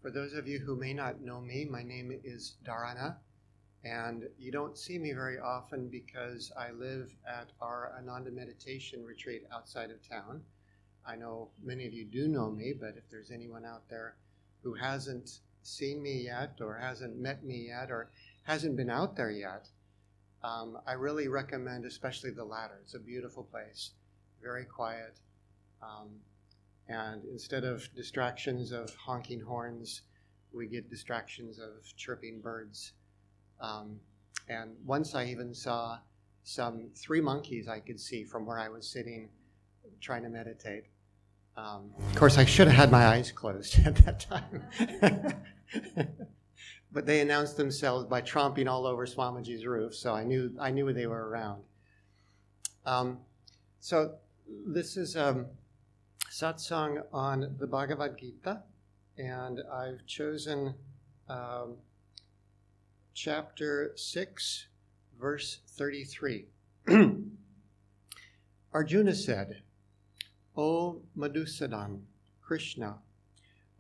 For those of you who may not know me, my name is Dharana, and you don't see me very often because I live at our Ananda meditation retreat outside of town. I know many of you do know me, but if there's anyone out there who hasn't seen me yet or hasn't met me yet or hasn't been out there yet, I really recommend especially the latter. It's a beautiful place, very quiet. And instead of distractions of honking horns, we get distractions of chirping birds. And once I even saw some 3 monkeys I could see from where I was sitting trying to meditate. Of course, I should have had my eyes closed at that time. But they announced themselves by tromping all over Swamiji's roof, so I knew they were around. So this is Satsang on the Bhagavad Gita, and I've chosen chapter 6, verse 33. Arjuna said, O Madhusudan, Krishna,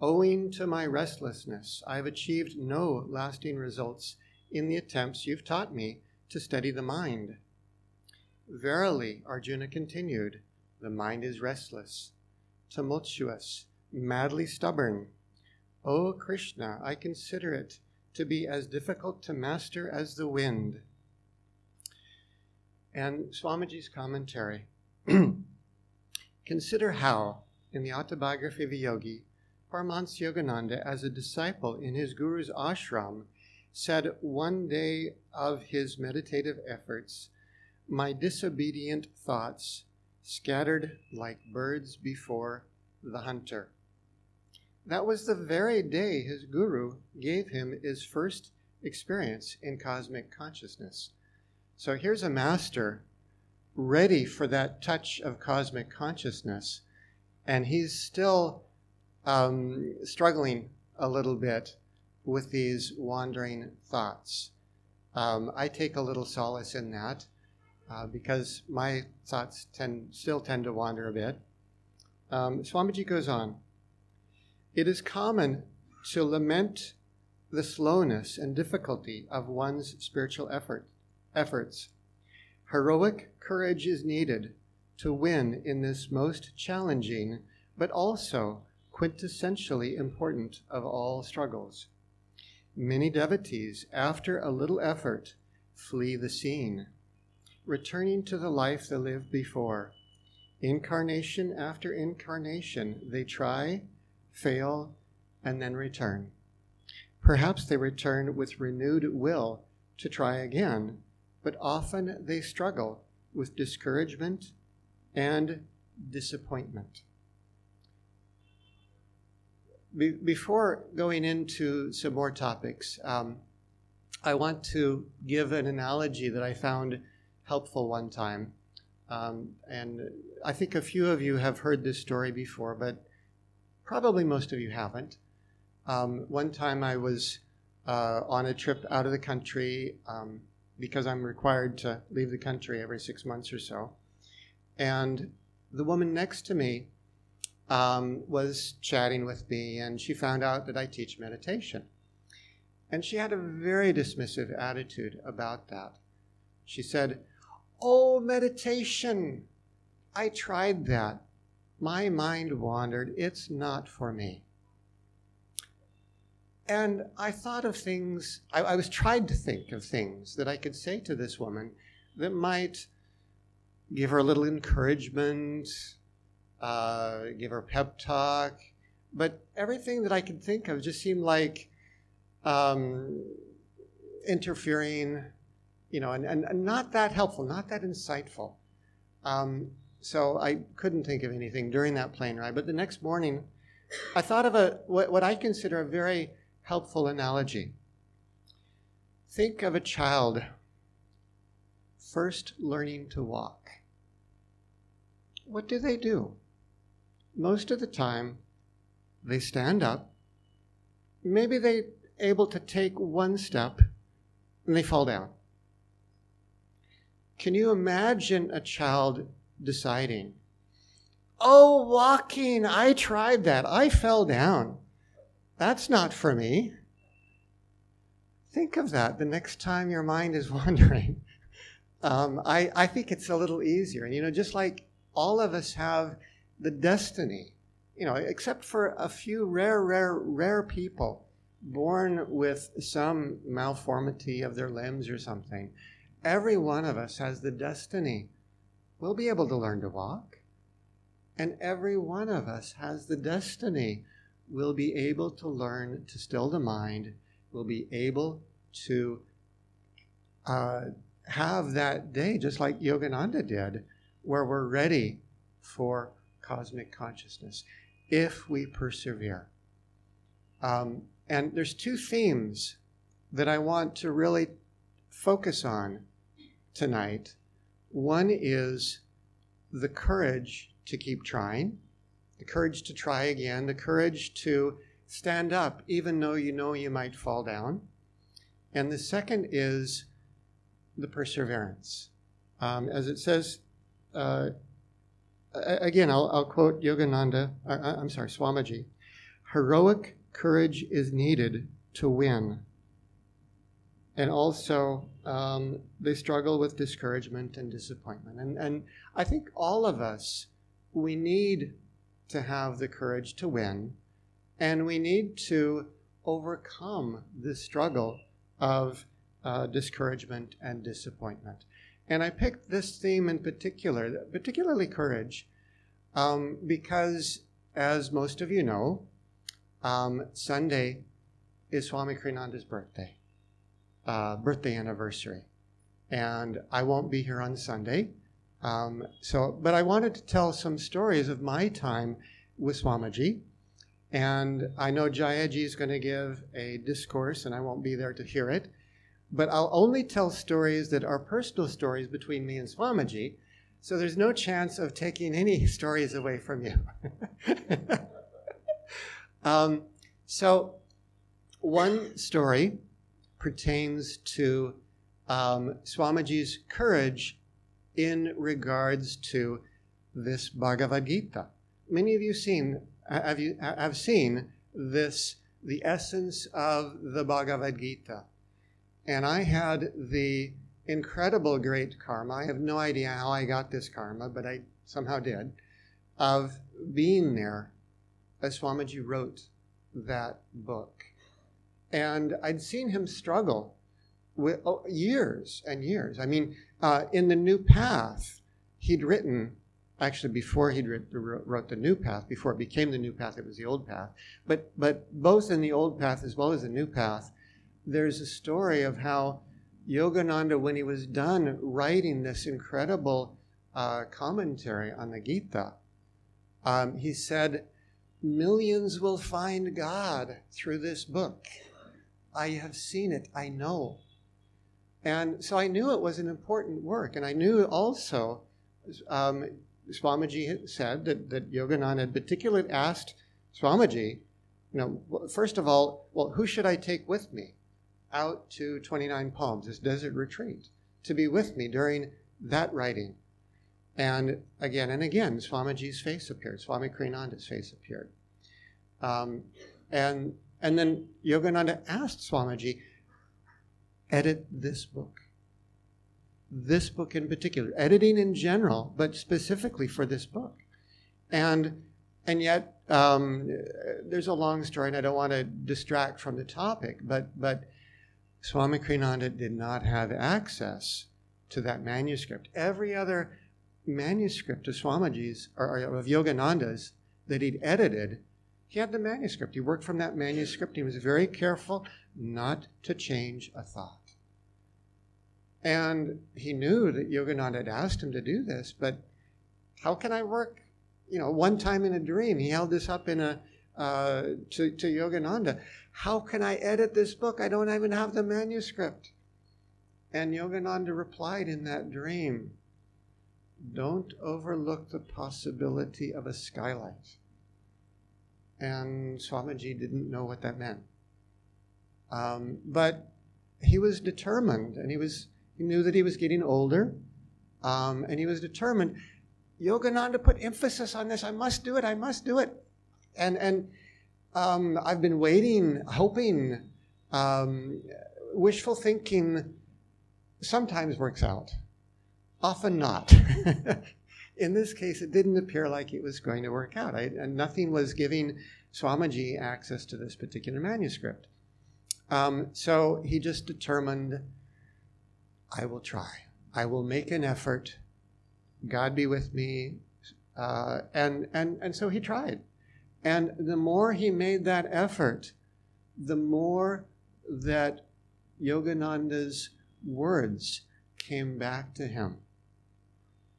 owing to my restlessness, I have achieved no lasting results in the attempts you've taught me to steady the mind. Verily, Arjuna continued, the mind is restless, tumultuous, madly stubborn. O Krishna, I consider it to be as difficult to master as the wind. And Swamiji's commentary. Consider how, in the autobiography of a yogi, Paramahansa Yogananda, as a disciple in his guru's ashram, said one day of his meditative efforts, my disobedient thoughts scattered like birds before the hunter. That was the very day his guru gave him his first experience in cosmic consciousness. So here's a master ready for that touch of cosmic consciousness, and he's still struggling a little bit with these wandering thoughts. I take a little solace in that because my thoughts still tend to wander a bit. Swamiji goes on. It is common to lament the slowness and difficulty of one's spiritual efforts. Heroic courage is needed to win in this most challenging, but also quintessentially important of all struggles. Many devotees, after a little effort, flee the scene, returning to the life they lived before. Incarnation after incarnation, they try, fail, and then return. Perhaps they return with renewed will to try again, but often they struggle with discouragement and disappointment. Before going into some more topics, I want to give an analogy that I found helpful one time. And I think a few of you have heard this story before, but probably most of you haven't. One time I was on a trip out of the country because I'm required to leave the country every 6 months or so. And the woman next to me was chatting with me, and she found out that I teach meditation. And she had a very dismissive attitude about that. She said, oh, meditation, I tried that. My mind wandered. It's not for me. And I thought of things, I was trying to think of things that I could say to this woman that might give her a little encouragement, give her a pep talk, but everything that I could think of just seemed like interfering, and not that helpful, not that insightful. So I couldn't think of anything during that plane ride. But the next morning, I thought of what I consider a very helpful analogy. Think of a child first learning to walk. What do? Most of the time, they stand up. Maybe they're able to take one step, and they fall down. Can you imagine a child deciding, oh, walking, I tried that, I fell down. That's not for me. Think of that the next time your mind is wandering. I think it's a little easier. Just like all of us have the destiny, except for a few rare people born with some malformity of their limbs or something. Every one of us has the destiny. We'll be able to learn to walk. And every one of us has the destiny. We'll be able to learn to still the mind. We'll be able to have that day, just like Yogananda did, where we're ready for cosmic consciousness, if we persevere. And there's two themes that I want to really focus on tonight. One is the courage to keep trying, the courage to try again, the courage to stand up even though you might fall down. And the second is the perseverance. As it says, again, I'll quote Yogananda, Swamiji. Heroic courage is needed to win. And also, they struggle with discouragement and disappointment. And I think all of us, we need to have the courage to win, and we need to overcome the struggle of discouragement and disappointment. And I picked this theme in particular, particularly courage, because, as most of you know, Sunday is Swami Kriyananda's birthday anniversary. And I won't be here on Sunday. But I wanted to tell some stories of my time with Swamiji. And I know Jayaji is going to give a discourse, and I won't be there to hear it. But I'll only tell stories that are personal stories between me and Swamiji. So there's no chance of taking any stories away from you. So one story pertains to Swamiji's courage in regards to this Bhagavad Gita. Many of you have seen this, the essence of the Bhagavad Gita. And I had the incredible great karma, I have no idea how I got this karma, but I somehow did, of being there as Swamiji wrote that book. And I'd seen him struggle with years and years. I mean, in the New Path, he'd written, actually before he wrote the New Path, before it became the New Path, it was the Old Path. But both in the Old Path as well as the New Path, there's a story of how Yogananda, when he was done writing this incredible commentary on the Gita, he said, "Millions will find God through this book. I have seen it, I know." And so I knew it was an important work. And I knew also, Swamiji had said that Yogananda had particularly asked Swamiji, first of all, well, who should I take with me out to 29 Palms, this desert retreat, to be with me during that writing? And again, Swamiji's face appeared, Swami Kriyananda's face appeared. And then Yogananda asked Swamiji, edit this book in particular, editing in general, but specifically for this book. And yet, there's a long story, and I don't want to distract from the topic, but Swami Kriyananda did not have access to that manuscript. Every other manuscript of Swamiji's, or of Yogananda's, that he'd edited, he had the manuscript. He worked from that manuscript. He was very careful not to change a thought. And he knew that Yogananda had asked him to do this, but how can I work? One time in a dream, he held this up in to Yogananda. How can I edit this book? I don't even have the manuscript. And Yogananda replied in that dream, don't overlook the possibility of a skylight. And Swamiji didn't know what that meant. But he was determined, and he knew that he was getting older, and he was determined. Yogananda put emphasis on this. I must do it. And I've been waiting, hoping, wishful thinking sometimes works out, often not. In this case, it didn't appear like it was going to work out. And nothing was giving Swamiji access to this particular manuscript. So he just determined, I will try. I will make an effort. God be with me. And so he tried. And the more he made that effort, the more that Yogananda's words came back to him.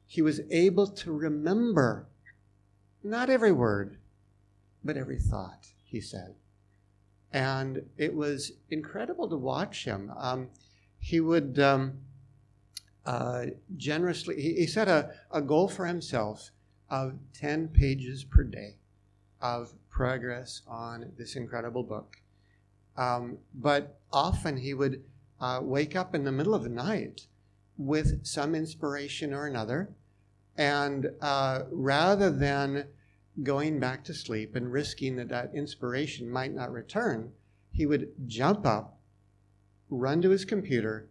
He was able to remember not every word, but every thought, he said. And it was incredible to watch him. He would generously, he set a goal for himself of 10 pages per day of progress on this incredible book. But often he would wake up in the middle of the night with some inspiration or another, and rather than going back to sleep and risking that inspiration might not return, he would jump up, run to his computer,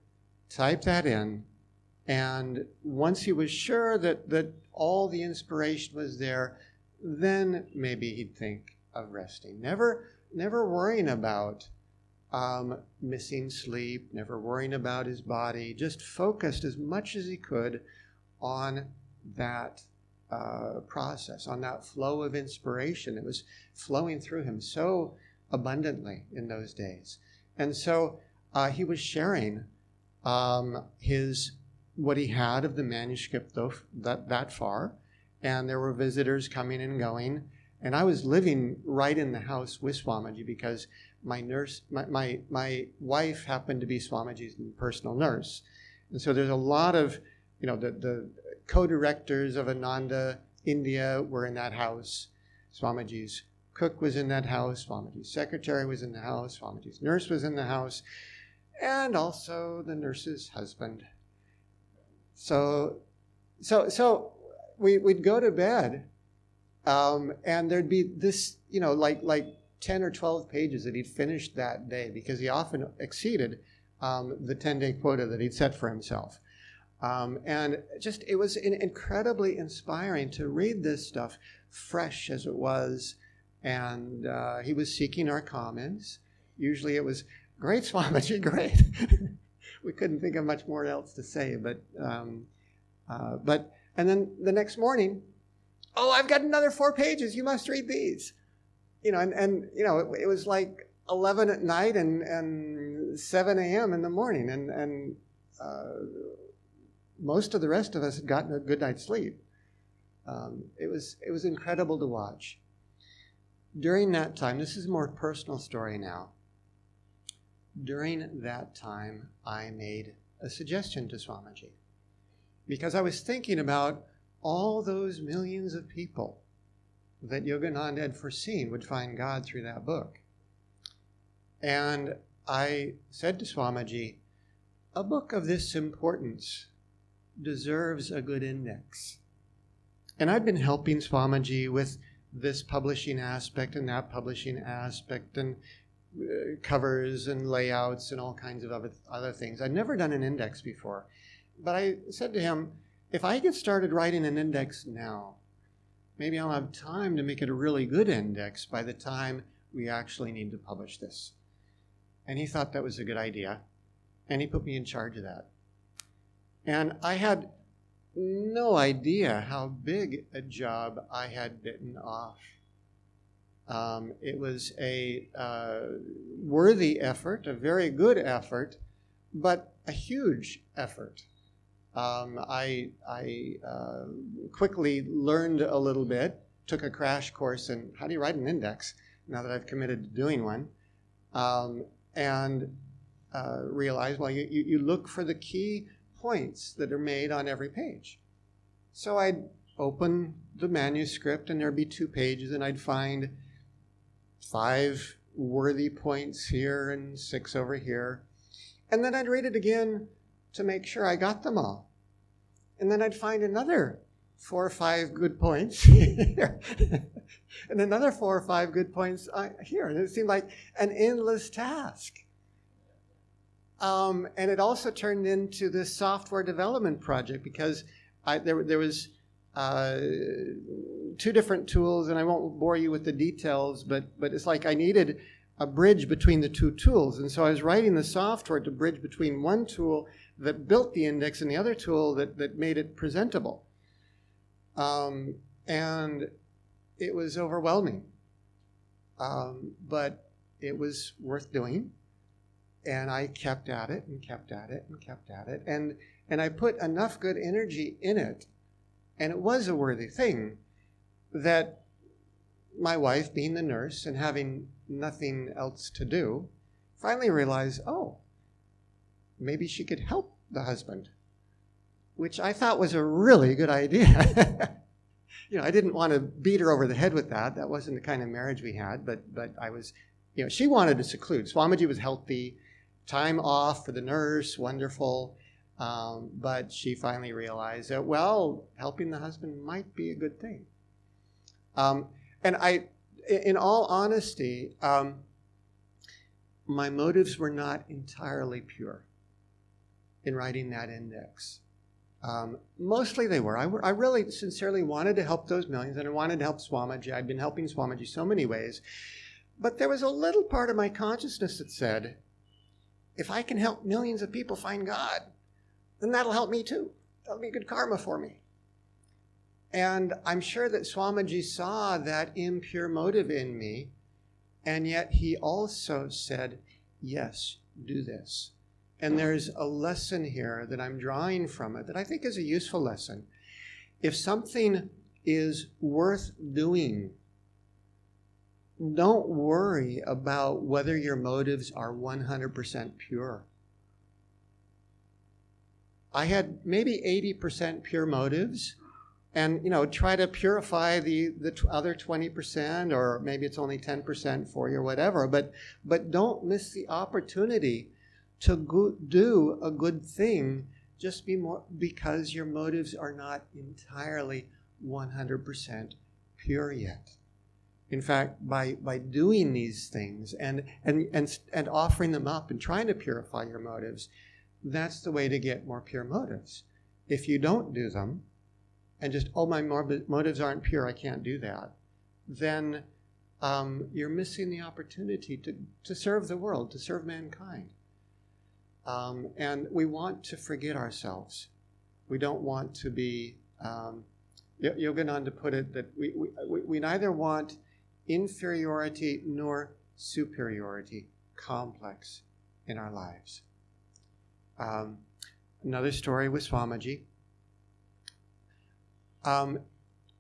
type that in, and once he was sure that all the inspiration was there, then maybe he'd think of resting. Never worrying about missing sleep, never worrying about his body, just focused as much as he could on that process, on that flow of inspiration. It was flowing through him so abundantly in those days. And so he was sharing what he had of the manuscript that far, and there were visitors coming and going. And I was living right in the house with Swamiji because my wife happened to be Swamiji's personal nurse. And so there's a lot of, the co-directors of Ananda, India were in that house. Swamiji's cook was in that house. Swamiji's secretary was in the house. Swamiji's nurse was in the house. And also the nurse's husband. So we'd go to bed, and there'd be this, like 10 or 12 pages that he'd finished that day, because he often exceeded the 10-day quota that he'd set for himself. And just, it was incredibly inspiring to read this stuff, fresh as it was. And he was seeking our comments. Usually it was, great, Swamiji, great. We couldn't think of much more else to say, but and then the next morning, oh, I've got another 4 pages. You must read these. It was like 11 at night and 7 a.m. in the morning, and most of the rest of us had gotten a good night's sleep. It was incredible to watch. During that time, this is a more personal story now. During that time, I made a suggestion to Swamiji, because I was thinking about all those millions of people that Yogananda had foreseen would find God through that book. And I said to Swamiji, a book of this importance deserves a good index. And I'd been helping Swamiji with this publishing aspect and that publishing aspect, and covers and layouts and all kinds of other things. I'd never done an index before. But I said to him, if I get started writing an index now, maybe I'll have time to make it a really good index by the time we actually need to publish this. And he thought that was a good idea, and he put me in charge of that. And I had no idea how big a job I had bitten off. It was a worthy effort, a very good effort, but a huge effort. I quickly learned a little bit, took a crash course in how do you write an index, now that I've committed to doing one, and realized, well, you look for the key points that are made on every page. So I'd open the manuscript, and there'd be 2 pages, and I'd find 5 worthy points here and 6 over here. And then I'd read it again to make sure I got them all. And then I'd find another 4 or 5 good points here. and another 4 or 5 good points here. And it seemed like an endless task. And it also turned into this software development project because there was 2 different tools, and I won't bore you with the details, but it's like I needed a bridge between the 2 tools. And so I was writing the software to bridge between one tool that built the index and the other tool that made it presentable. And it was overwhelming, but it was worth doing. And I kept at it and kept at it and kept at it. And I put enough good energy in it, and it was a worthy thing, that my wife, being the nurse and having nothing else to do, finally realized, oh, maybe she could help the husband, which I thought was a really good idea. I didn't want to beat her over the head with that. That wasn't the kind of marriage we had, but I was, she wanted to seclude. Swamiji was healthy, time off for the nurse, wonderful. But she finally realized that, well, helping the husband might be a good thing. And in all honesty, my motives were not entirely pure in writing that index. Mostly they were. I really sincerely wanted to help those millions, and I wanted to help Swamiji. I'd been helping Swamiji so many ways. But there was a little part of my consciousness that said, if I can help millions of people find God, then that'll help me too. That'll be good karma for me. And I'm sure that Swamiji saw that impure motive in me, and yet he also said, yes, do this. And there's a lesson here that I'm drawing from it that I think is a useful lesson. If something is worth doing, don't worry about whether your motives are 100% pure. I had maybe 80% pure motives, and try to purify the other 20%, or maybe it's only 10% for you or whatever. But don't miss the opportunity to do a good thing just because your motives are not entirely 100% pure yet. In fact, by doing these things and offering them up and trying to purify your motives, that's the way to get more pure motives. If you don't do them and just, my motives aren't pure, I can't do that, then you're missing the opportunity to serve the world, to serve mankind. And we want to forget ourselves. We don't want to be, Yogananda put it that we neither want inferiority nor superiority complex in our lives. Another story with Swamiji.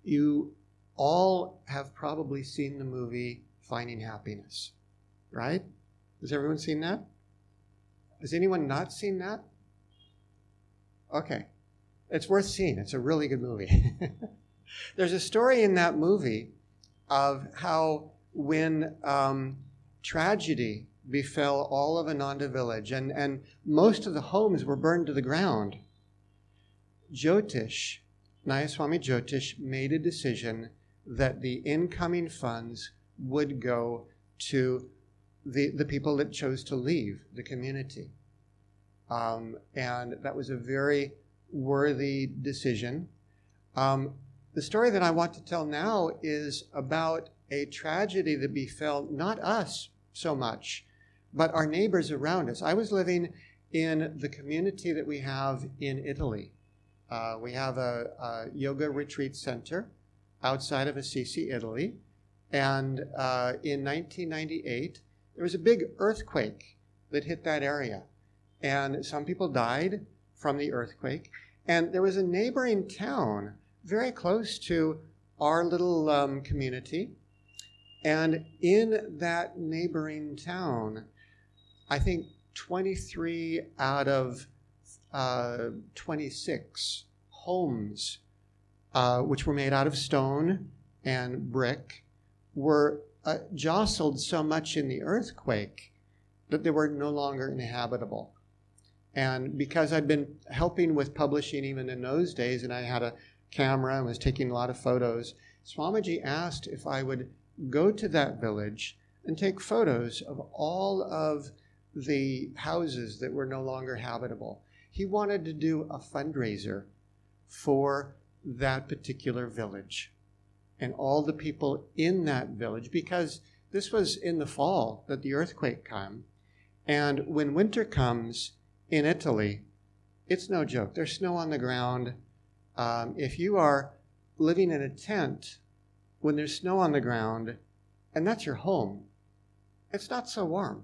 You all have probably seen the movie Finding Happiness, right? Has everyone seen that? Has anyone not seen that? Okay. It's worth seeing. It's a really good movie. There's a story in that movie of how when tragedy befell all of Ananda village and most of the homes were burned to the ground, Jyotish, Nayaswami Jyotish, made a decision that the incoming funds would go to the people that chose to leave the community. And that was a very worthy decision. The story that I want to tell now is about a tragedy that befell not us so much, but our neighbors around us. I was living in the community that we have in Italy. We have a yoga retreat center outside of Assisi, Italy. And in 1998, there was a big earthquake that hit that area. And some people died from the earthquake. And there was a neighboring town very close to our little community. And in that neighboring town, I think 23 out of 26 homes, which were made out of stone and brick, were jostled so much in the earthquake that they were no longer inhabitable. And because I'd been helping with publishing even in those days, and I had a camera and was taking a lot of photos, Swamiji asked if I would go to that village and take photos of all of the houses that were no longer habitable. He wanted to do a fundraiser for that particular village and all the people in that village, because this was in the fall that the earthquake came. And when winter comes in Italy, it's no joke. There's snow on the ground. If you are living in a tent when there's snow on the ground, and that's your home, it's not so warm.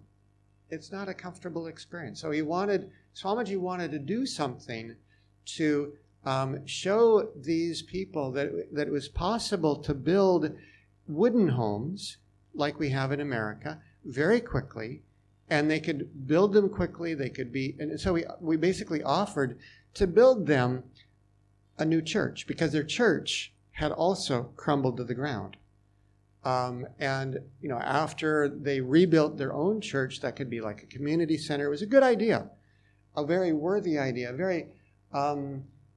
It's not a comfortable experience. So Swamiji wanted to do something to show these people that it was possible to build wooden homes like we have in America very quickly, and they could build them quickly. They could be, and so we basically offered to build them a new church, because their church had also crumbled to the ground. And after they rebuilt their own church, that could be like a community center. It was a good idea, a very worthy idea, a very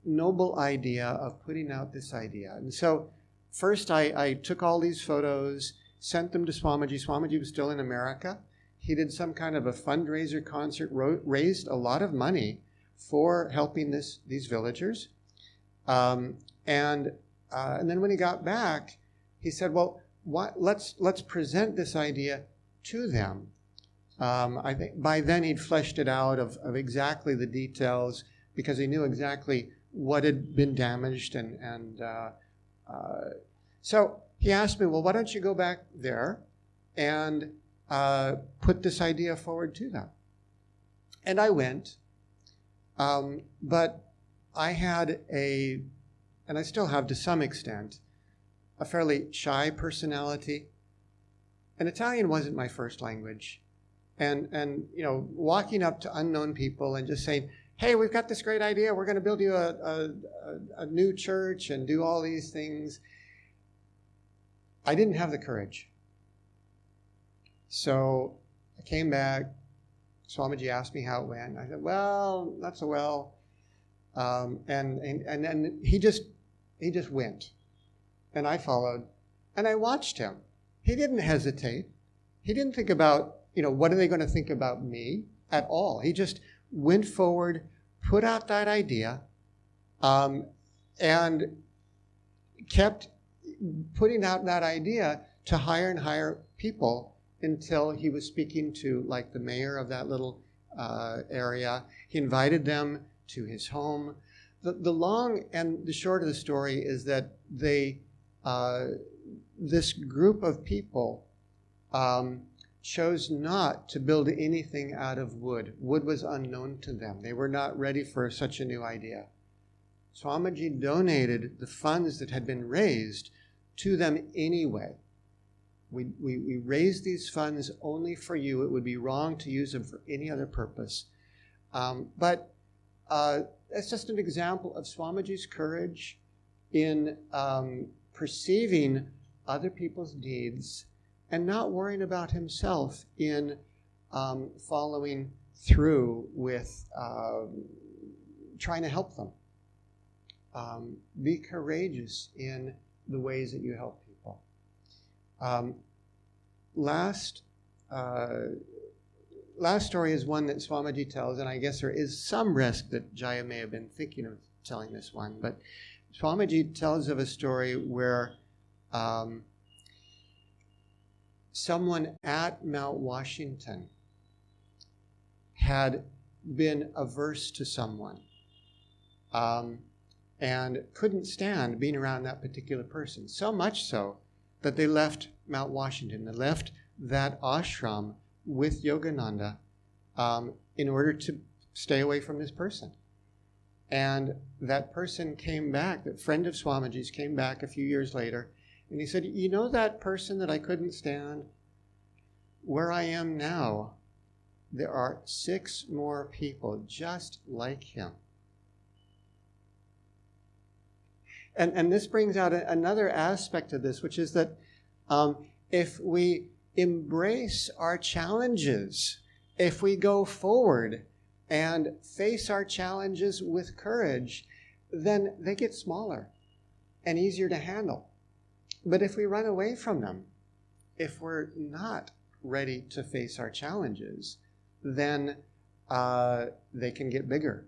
noble idea of putting out this idea. And so first I took all these photos, sent them to Swamiji. Swamiji was still in America. He did some kind of a fundraiser concert, raised a lot of money for helping these villagers. And then when he got back, he said, well, let's present this idea to them. I think by then he'd fleshed it out of exactly the details, because he knew exactly what had been damaged. And so he asked me, well, why don't you go back there and put this idea forward to them? And I went, but I had and I still have to some extent, a fairly shy personality. And Italian wasn't my first language. And walking up to unknown people and just saying, hey, we've got this great idea. We're going to build you a new church and do all these things. I didn't have the courage. So I came back. Swamiji asked me how it went. I said, well, not so well. And then he just went. And I followed. And I watched him. He didn't hesitate. He didn't think about, what are they going to think about me at all. He just went forward, put out that idea, and kept putting out that idea to higher and higher people until he was speaking to like the mayor of that little area. He invited them to his home. The long and the short of the story is that this group of people chose not to build anything out of wood. Wood was unknown to them. They were not ready for such a new idea. Swamiji donated the funds that had been raised to them anyway. We raised these funds only for you. It would be wrong to use them for any other purpose. But that's just an example of Swamiji's courage in perceiving other people's needs and not worrying about himself in following through with trying to help them. Be courageous in the ways that you help people. Last story is one that Swamiji tells, and I guess there is some risk that Jaya may have been thinking of telling this one, but Swamiji tells of a story where someone at Mount Washington had been averse to someone and couldn't stand being around that particular person, so much so that they left Mount Washington. They left that ashram with Yogananda in order to stay away from this person. And that person came back, that friend of Swamiji's came back a few years later, and he said, you know that person that I couldn't stand? Where I am now, there are 6 more people just like him. And this brings out another aspect of this, which is that if we embrace our challenges, if we go forward and face our challenges with courage, then they get smaller and easier to handle. But if we run away from them, if we're not ready to face our challenges, then they can get bigger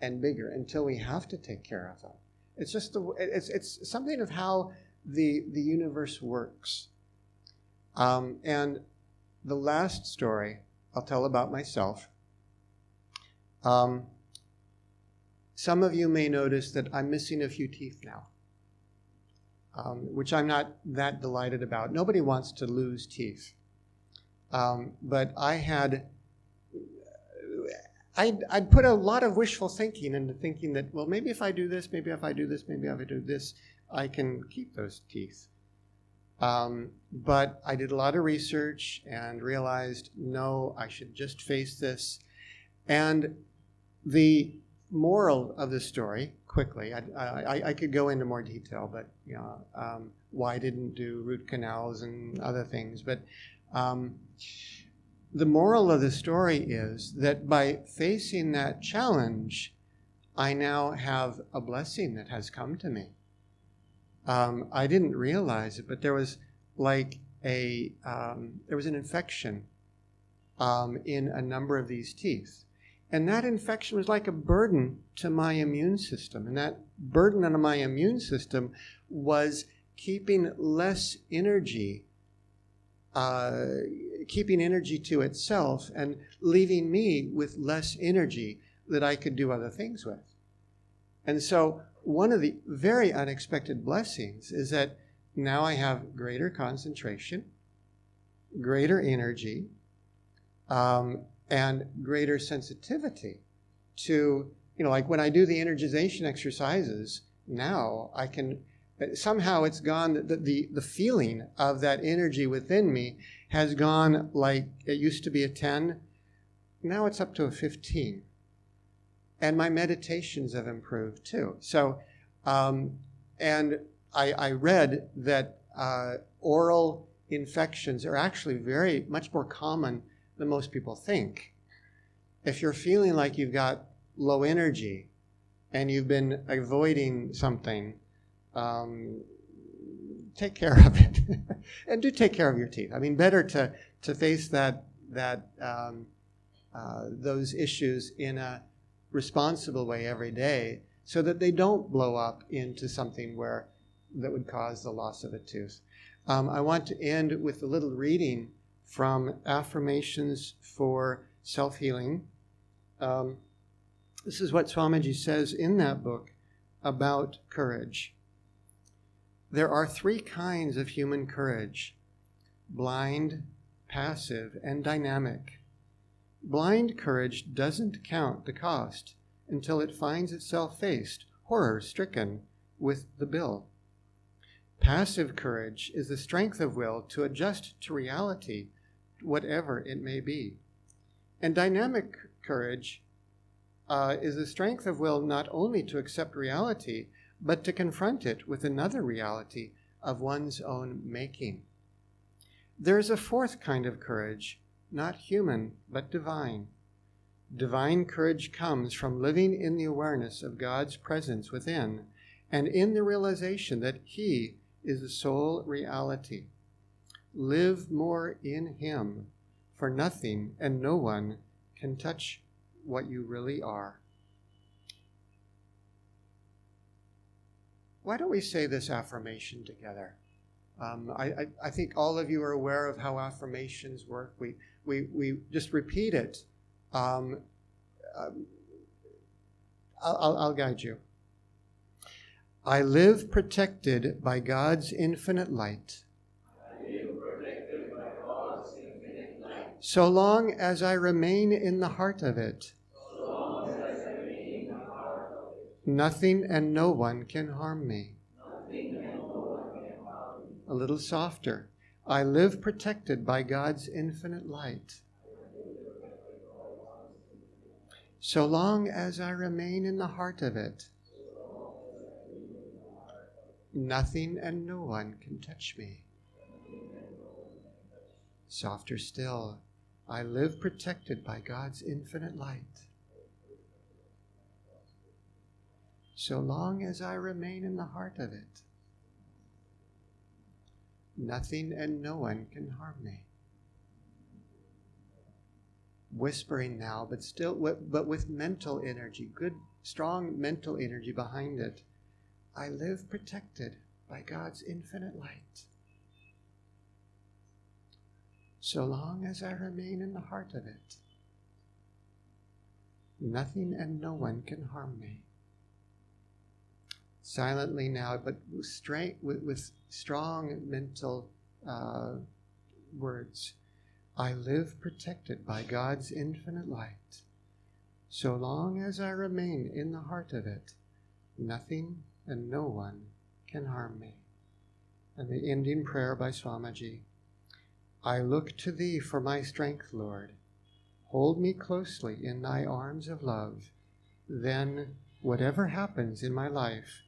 and bigger until we have to take care of them. It's just it's something of how the universe works. And the last story I'll tell about myself. Some of you may notice that I'm missing a few teeth now, which I'm not that delighted about. Nobody wants to lose teeth. But I'd put a lot of wishful thinking into thinking that, well, maybe if I do this, maybe if I do this, maybe if I do this, I can keep those teeth. But I did a lot of research and realized, no, I should just face this. And the moral of the story, quickly, I could go into more detail, but why I didn't do root canals and other things. But the moral of the story is that by facing that challenge, I now have a blessing that has come to me. I didn't realize it, but there was like there was an infection in a number of these teeth. And that infection was like a burden to my immune system. And that burden on my immune system was keeping less energy, keeping energy to itself and leaving me with less energy that I could do other things with. And so one of the very unexpected blessings is that now I have greater concentration, greater energy, and greater sensitivity to, like when I do the energization exercises, now I can, somehow it's gone, the feeling of that energy within me has gone, like it used to be a 10, now it's up to a 15. And my meditations have improved too. So, and I read that oral infections are actually very much more common than most people think. If you're feeling like you've got low energy and you've been avoiding something, take care of it. And do take care of your teeth. I mean, better to face those issues in a responsible way every day so that they don't blow up into something that would cause the loss of a tooth. I want to end with a little reading from Affirmations for Self-Healing. This is what Swamiji says in that book about courage. There are 3 kinds of human courage: blind, passive, and dynamic. Blind courage doesn't count the cost until it finds itself faced, horror-stricken, with the bill. Passive courage is the strength of will to adjust to reality, whatever it may be. And dynamic courage is the strength of will not only to accept reality, but to confront it with another reality of one's own making. There is a 4th kind of courage, not human, but divine. Divine courage comes from living in the awareness of God's presence within and in the realization that He is the sole reality. Live more in Him, for nothing and no one can touch what you really are. Why don't we say this affirmation together? I think all of you are aware of how affirmations work. We just repeat it. I'll guide you. I live protected by God's infinite light. So long as I remain in the heart of it, nothing and no one can harm me. A little softer. I live protected by God's infinite light. So long as I remain in the heart of it, nothing and no one can touch me. Softer still. I live protected by God's infinite light. So long as I remain in the heart of it, nothing and no one can harm me. Whispering now, but still, but with mental energy, good, strong mental energy behind it. I live protected by God's infinite light. So long as I remain in the heart of it, nothing and no one can harm me. Silently now, but with strong mental words. I live protected by God's infinite light. So long as I remain in the heart of it, nothing and no one can harm me. And the ending prayer by Swamiji. I look to Thee for my strength, Lord. Hold me closely in Thy arms of love. Then, whatever happens in my life,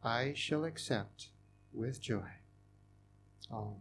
I shall accept with joy. Om.